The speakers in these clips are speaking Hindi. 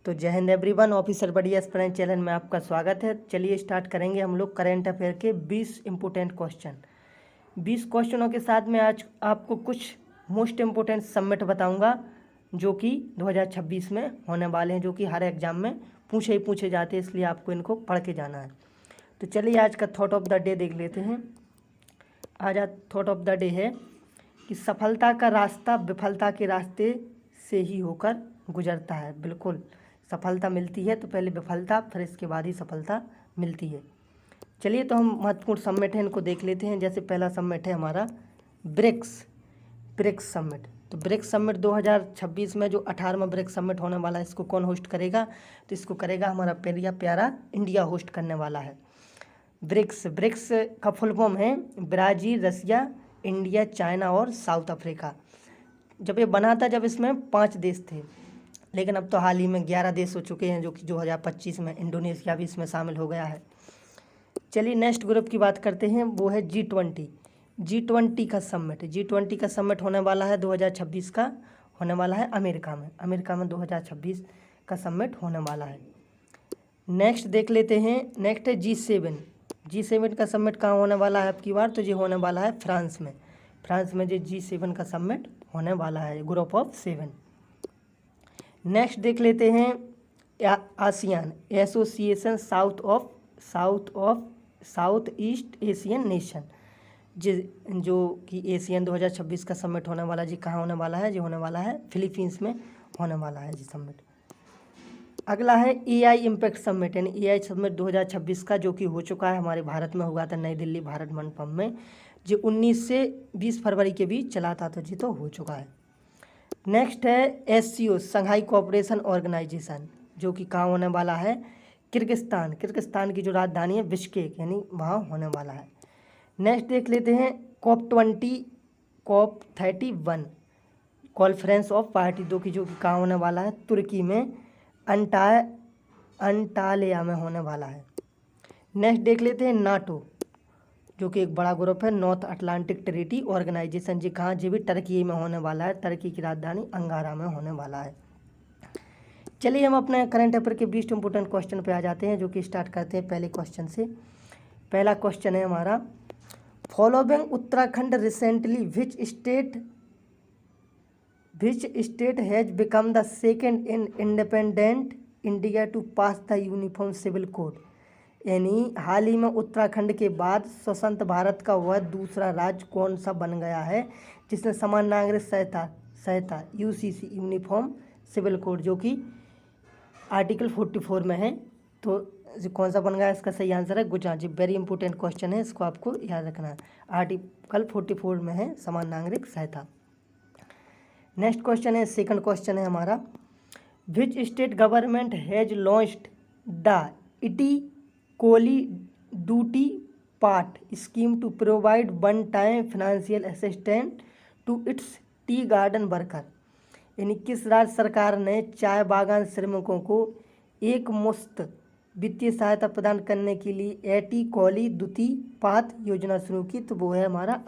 तो जय हिंद एवरीवन, ऑफिसर बड़ी एस्पिरेंट चैनल में आपका स्वागत है। चलिए स्टार्ट करेंगे हम लोग करेंट अफेयर के 20 इम्पोर्टेंट क्वेश्चन। 20 क्वेश्चनों के साथ मैं आज आपको कुछ मोस्ट इम्पोर्टेंट सबमिट बताऊंगा जो कि 2026 में होने वाले हैं, जो कि हर एग्जाम में पूछे जाते हैं, इसलिए आपको इनको पढ़ के जाना है। तो चलिए आज का थॉट ऑफ द डे देख लेते हैं। आज थॉट ऑफ द डे है कि सफलता का रास्ता विफलता के रास्ते से ही होकर गुजरता है। बिल्कुल, सफलता मिलती है तो पहले विफलता, फिर इसके बाद ही सफलता मिलती है। चलिए तो हम महत्वपूर्ण समिट है इनको देख लेते हैं। जैसे पहला समिट है हमारा ब्रिक्स समिट। तो ब्रिक्स समिट 2026 में जो 18वां ब्रिक्स समिट होने वाला है, इसको कौन होस्ट करेगा? तो इसको करेगा हमारा प्यारा इंडिया होस्ट करने वाला है। ब्रिक्स का फुल फॉर्म है ब्राज़ील, रसिया, इंडिया, चाइना और साउथ अफ्रीका। जब ये बना था, जब इसमें 5 देश थे, लेकिन अब तो हाल ही में 11 देश हो चुके हैं, जो कि 2025 में इंडोनेशिया भी इसमें शामिल हो गया है। चलिए नेक्स्ट ग्रुप की बात करते हैं, वो है G20 का समिट होने वाला है 2026 का, होने वाला है अमेरिका में 2026 का समिट होने वाला है। नेक्स्ट देख लेते हैं, नेक्स्ट है G7 का समिट कहाँ होने वाला है आपकी बार? तो ये होने वाला है फ्रांस में जो G7 का समिट होने वाला है, ग्रुप ऑफ 7। नेक्स्ट देख लेते हैं ASEAN association south east Asian nation, जो कि एशियन 2026 का समिट होने वाला जी कहाँ होने वाला है? जो होने वाला है फिलीपींस में होने वाला है जी समिट। अगला है AI इम्पैक्ट समिट, यानी AI समिट 2026 का, जो कि हो चुका है, हमारे भारत में हुआ था, नई दिल्ली भारत मंडपम में, जो 19 से 20 फरवरी के बीच चला था, तो जी तो हो चुका है। नेक्स्ट है SCO संघाई कोऑपरेशन ऑर्गेनाइजेशन, जो कि कहाँ होने वाला है? किर्गिस्तान की जो राजधानी है बिश्केक, यानी वहाँ होने वाला है। नेक्स्ट देख लेते हैं COP31 कॉन्फ्रेंस ऑफ पार्टी, जो कि कहाँ होने वाला है? तुर्की में अंटालिया में होने वाला है। नेक्स्ट देख लेते हैं नाटो, जो कि एक बड़ा ग्रुप है, नॉर्थ अटलांटिक ट्रीटी ऑर्गेनाइजेशन, जी कहाँ? जी भी टर्की में होने वाला है, टर्की की राजधानी अंकारा में होने वाला है। चलिए हम अपने करंट अफेयर के 20 इंपोर्टेंट क्वेश्चन पे आ जाते हैं, जो कि स्टार्ट करते हैं पहले क्वेश्चन से। पहला क्वेश्चन है हमारा, following Uttarakhand recently which state has become the second in independent India to pass the uniform civil code, यानी हाल ही में उत्तराखंड के बाद स्वतंत्र भारत का वह दूसरा राज्य कौन सा बन गया है जिसने समान नागरिक संहिता UCC यूनिफॉर्म सिविल कोड, जो कि आर्टिकल 44 में है, तो कौन सा बन गया? इसका सही आंसर है गुजरात जी। वेरी इंपॉर्टेंट क्वेश्चन है, इसको आपको याद रखना है, आर्टिकल 44 में है समान नागरिक संहिता। नेक्स्ट क्वेश्चन है, सेकंड क्वेश्चन है हमारा, which state government has launched the इटिकोली ड्यूटी पार्ट scheme to provide one time financial assistant to its tea garden worker, यानी किस राज्य सरकार ने चाय बागान श्रमिकों को एक मुश्त वित्तीय सहायता प्रदान करने के लिए एटिकोली द्वितीयपात योजना शुरू की? तो वो है हमारा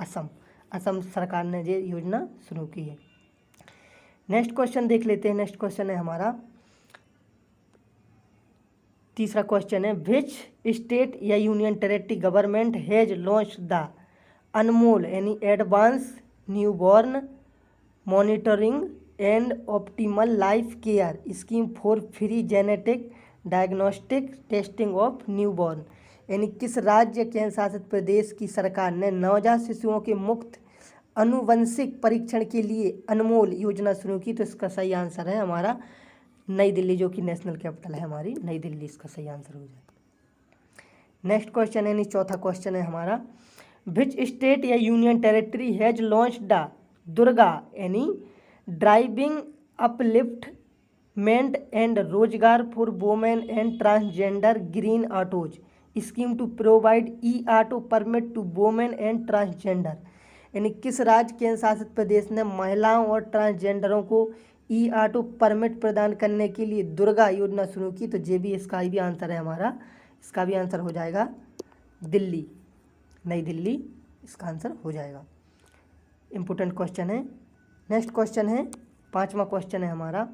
असम सरकार ने ये योजना शुरू की है। नेक्स्ट क्वेश्चन देख लेते हैं। नेक्स्ट क्वेश्चन है हमारा, तीसरा क्वेश्चन है, विच स्टेट या union territory government has launch the Anmol यानी advance newborn monitoring and optimal life care scheme for free genetic diagnostic testing of newborn, यानी किस राज्य केंद्र शासित प्रदेश की सरकार ने नवजात शिशुओं के मुफ्त आनुवंशिक परीक्षण के लिए अनमोल योजना शुरू की? तो इसका सही आंसर है हमारा नई दिल्ली, जो कि नेशनल कैपिटल है हमारी नई दिल्ली, इसका सही आंसर हो जाएगा। नेक्स्ट क्वेश्चन है, यानी चौथा क्वेश्चन है हमारा, विच स्टेट या union territory has launch the Durga यानी driving upliftment and rozgar for women and transgender green autos scheme to provide auto permit to women and transgender, यानी किस राज्य केंद्र शासित प्रदेश ने महिलाओं और ट्रांसजेंडरों को ऑटो परमिट प्रदान करने के लिए दुर्गा योजना शुरू की? तो ये भी इसका भी आंसर है हमारा, इसका भी आंसर हो जाएगा दिल्ली, नई दिल्ली इसका आंसर हो जाएगा। इम्पोर्टेंट क्वेश्चन है। नेक्स्ट क्वेश्चन है, पांचवा क्वेश्चन है हमारा,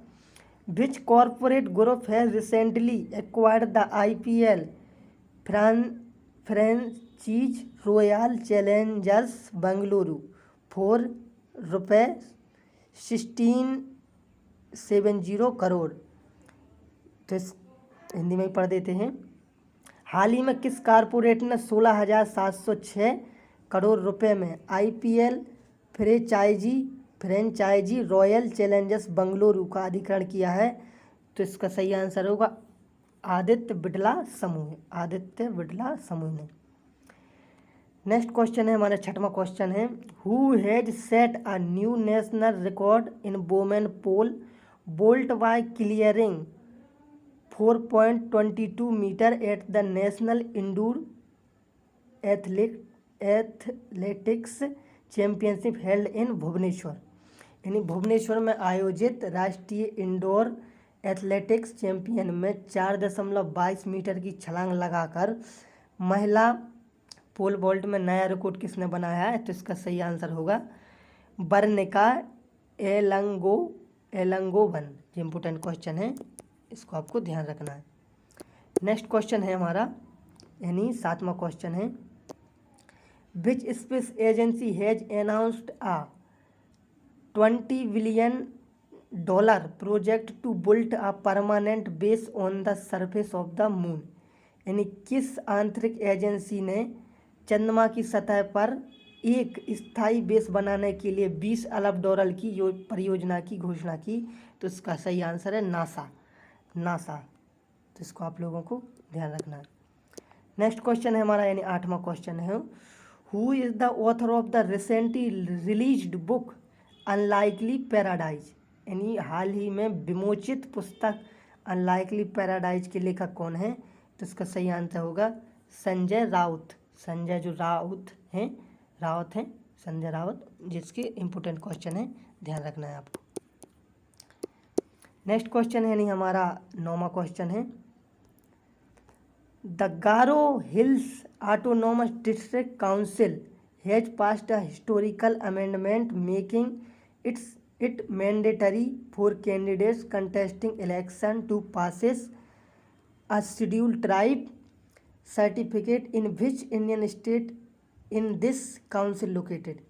which corporate group has recently acquired the IPL franchise royal challengers Bengaluru for रुपए 1670 करोड़। तो इस हिंदी में ही पढ़ देते हैं। हाल ही में किस कारपोरेट ने 16,706 करोड़ रुपए में IPL franchisee royal challengers Bengaluru का अधिग्रहण किया है? तो इसका सही आंसर होगा आदित्य बिड़ला समूह, आदित्य बिड़ला समूह ने। नेक्स्ट क्वेश्चन है हमारा 6वां क्वेश्चन है, who has set a new national record in women pole vault by clearing 4.22 metre at the national indoor athletics championship held in Bhubaneswar. यानी भुवनेश्वर में आयोजित राष्ट्रीय इंडोर एथलेटिक्स चैंपियन में 4.22 मीटर की छलांग लगाकर महिला पोल वॉल्ट में नया रिकॉर्ड किसने बनाया है? तो इसका सही आंसर होगा बर्निका एलंगोवन। ये इंपॉर्टेंट क्वेश्चन है, इसको आपको ध्यान रखना है। नेक्स्ट क्वेश्चन है हमारा यानी 7वां क्वेश्चन है, which space agency has announced a $20 billion project to build a permanent base on the surface of the moon. यानी किस आंतरिक एजेंसी ने चंद्रमा की सतह पर एक स्थायी बेस बनाने के लिए $20 अरब की परियोजना की घोषणा की? तो इसका सही आंसर है नासा। तो इसको आप लोगों को ध्यान रखना है। नेक्स्ट क्वेश्चन है हमारा यानी 8वां क्वेश्चन है, who is the author of the recently released book unlikely paradise. यानी हाल ही में विमोचित पुस्तक अनलाइकली पैराडाइज के लेखक कौन है? तो इसका सही आंसर होगा संजय राउत। संजय जो राउत हैं संजय राउत, जिसके इम्पोर्टेंट क्वेश्चन है, ध्यान रखना है आपको। नेक्स्ट क्वेश्चन है नहीं हमारा 9वां क्वेश्चन है, the Garo hills autonomous district council has passed a historical amendment making it mandatory for candidates contesting election to possess a scheduled tribe certificate in which Indian state in this council located.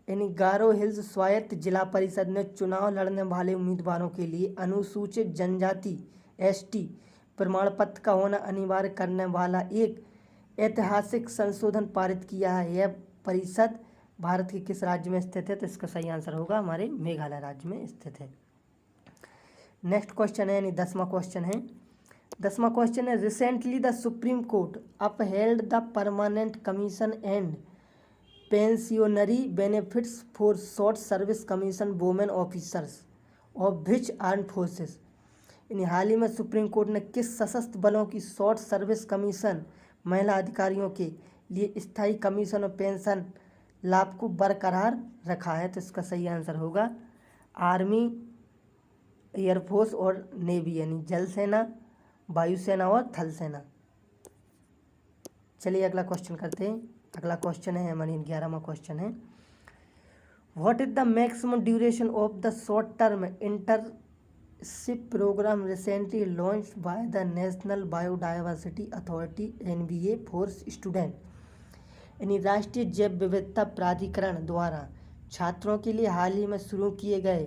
यानी गारो हिल्स स्वायत्त जिला परिषद ने चुनाव लड़ने वाले उम्मीदवारों के लिए अनुसूचित जनजाति ST प्रमाण पत्र का होना अनिवार्य करने वाला एक ऐतिहासिक संशोधन पारित किया है। यह परिषद भारत के किस राज्य में स्थित है? तो इसका सही आंसर होगा हमारे मेघालय राज्य में स्थित है। नेक्स्ट क्वेश्चन है यानी 10वां क्वेश्चन है। 10वां क्वेश्चन है, recently the supreme court upheld the permanent commission and pensionary benefits for short service commission women officers of which arm forces. यानी हाल ही में सुप्रीम कोर्ट ने किस सशस्त्र बलों की शॉर्ट सर्विस कमीशन महिला अधिकारियों के लिए स्थायी कमीशन और पेंशन लाभ को बरकरार रखा है? तो इसका सही आंसर होगा आर्मी, एयरफोर्स और नेवी, यानी जल सेना, वायुसेना और थल सेना। चलिए अगला क्वेश्चन करते हैं। अगला क्वेश्चन है हमारी 11वां क्वेश्चन है, what is the maximum duration of the short term internship programme recently launched by the National Biodiversity Authority NBA for student. यानी राष्ट्रीय जैव विविधता प्राधिकरण द्वारा छात्रों के लिए हाल ही में शुरू किए गए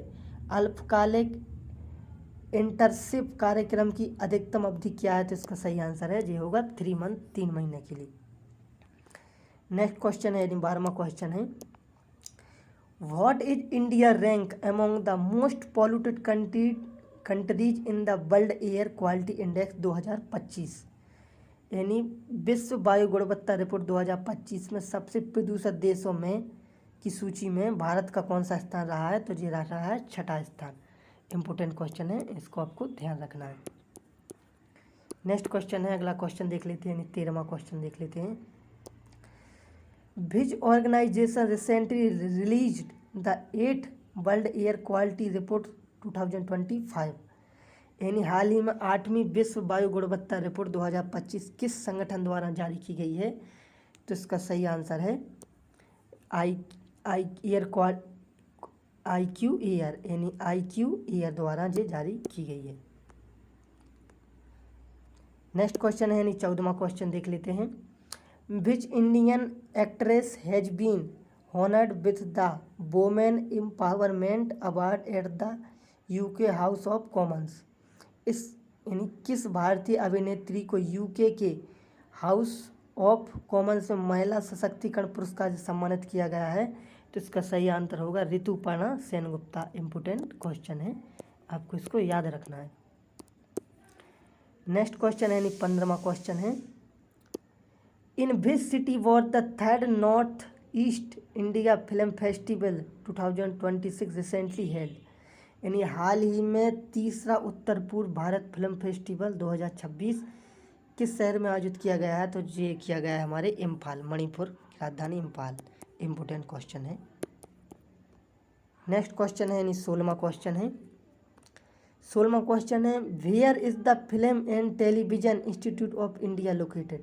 अल्पकालिक इंटर्नशिप कार्यक्रम की अधिकतम अवधि क्या है? तो इसका सही आंसर है ये होगा 3 मंथ, 3 महीने के लिए। नेक्स्ट क्वेश्चन है यानी 12वां क्वेश्चन है, what is India rank among the most polluted countries in the world air quality index 2025। यानी विश्व वायु गुणवत्ता रिपोर्ट 2025 में सबसे प्रदूषित देशों में की सूची में भारत का कौन सा स्थान रहा है? तो ये रहा है 6वां स्थान। इम्पोर्टेंट क्वेश्चन है, इसको आपको ध्यान रखना है। नेक्स्ट क्वेश्चन है, अगला क्वेश्चन देख लेते हैं, यानी 13वां क्वेश्चन देख लेते हैं, which organisation recently released the 8th world air quality report 2025। यानी हाल ही में 8वीं विश्व वायु गुणवत्ता रिपोर्ट 2025 किस संगठन द्वारा जारी की गई है? तो इसका सही आंसर है IQ एयर, यानी IQ एयर द्वारा ये जारी की गई है। नेक्स्ट क्वेश्चन है यानी 14वां क्वेश्चन देख लेते हैं। Which Indian actress has been honoured with the women empowerment award at the UK House of Commons. इस यानी किस भारतीय अभिनेत्री को यूके के हाउस ऑफ कॉमन्स में महिला सशक्तिकरण पुरस्कार से सम्मानित किया गया है? तो इसका सही आंसर होगा ऋतुपर्णा सेनगुप्ता। इम्पोर्टेंट क्वेश्चन है, आपको इसको याद रखना है। नेक्स्ट क्वेश्चन है यानी 15वां क्वेश्चन है। In which city was the third north east India film festival 2026 recently held. यानी हाल ही में तीसरा उत्तर पूर्व भारत फिल्म फेस्टिवल 2026 किस शहर में आयोजित किया गया है? तो ये किया गया है हमारे इम्फाल, मणिपुर राजधानी इम्फाल। इम्पोर्टेंट क्वेश्चन है। नेक्स्ट क्वेश्चन है यानी 16वां क्वेश्चन है। 16वां क्वेश्चन है where is the Film and Television Institute of India located.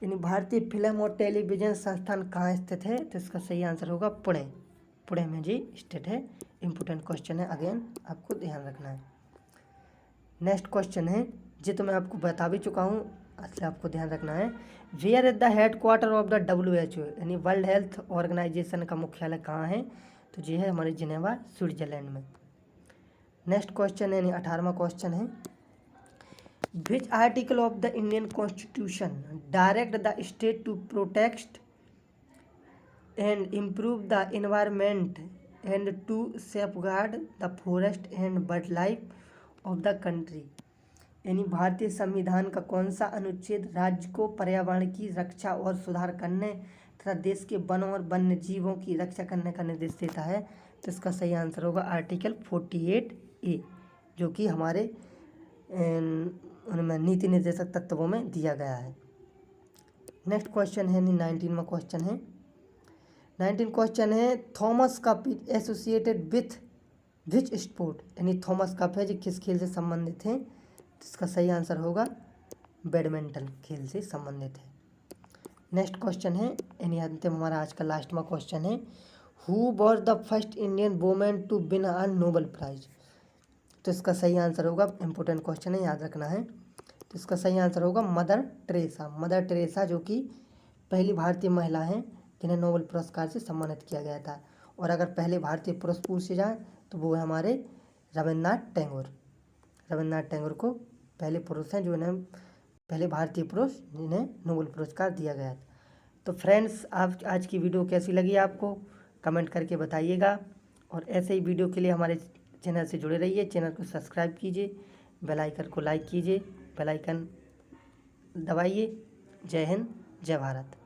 यानी भारतीय फिल्म और टेलीविजन संस्थान कहाँ स्थित है? तो इसका सही आंसर होगा पुणे। पुणे में जी स्थित है। इम्पोर्टेंट क्वेश्चन है, अगेन आपको ध्यान रखना है। नेक्स्ट क्वेश्चन है, जी तो मैं आपको बता भी चुका हूँ, इसलिए आपको ध्यान रखना है। Where is the headquarter of the WHO यानी वर्ल्ड हेल्थ ऑर्गेनाइजेशन का मुख्यालय कहाँ है? तो ये है हमारे जिनेवा स्विट्जरलैंड में। नेक्स्ट क्वेश्चन है यानी 18वां क्वेश्चन है। Which article of the Indian constitution direct the state to protect and improve the environment and to safeguard the forest and bird life of the country. यानी भारतीय संविधान का कौन सा अनुच्छेद राज्य को पर्यावरण की रक्षा और सुधार करने तथा देश के वनों और वन्य जीवों की रक्षा करने का निर्देश देता है? तो इसका सही आंसर होगा आर्टिकल 48A, जो कि हमारे उनमें नीति निर्देशक तत्वों में दिया गया है। नेक्स्ट क्वेश्चन है 19वां क्वेश्चन है। 19 क्वेश्चन है Thomas cup is associated with which sport. यानी थॉमस कप है जो किस खेल से संबंधित है? तो इसका सही आंसर होगा बैडमिंटन खेल से संबंधित है। नेक्स्ट क्वेश्चन है यानी अंतिम हमारा आज का लास्टवां क्वेश्चन है who was the first Indian women to win a Nobel prize. तो इसका सही आंसर होगा, इंपॉर्टेंट क्वेश्चन है, याद रखना है। तो इसका सही आंसर होगा मदर टेरेसा। मदर टेरेसा जो कि पहली भारतीय महिला हैं जिन्हें नोबेल पुरस्कार से सम्मानित किया गया था। और अगर पहले भारतीय पुरुष पूछे जाए तो वो है हमारे रविन्द्रनाथ टैगोर। रविन्द्रनाथ टैगोर को पहले पुरुष हैं जो इन्हें पहले भारतीय पुरुष जिन्हें नोबेल पुरस्कार दिया गया था। तो फ्रेंड्स, आप आज की वीडियो कैसी लगी आपको कमेंट करके बताइएगा। और ऐसे ही वीडियो के लिए हमारे चैनल से जुड़े रहिए। चैनल को सब्सक्राइब कीजिए, बेल आइकन को लाइक कीजिए, बेल आइकन दबाइए। जय हिंद, जय भारत।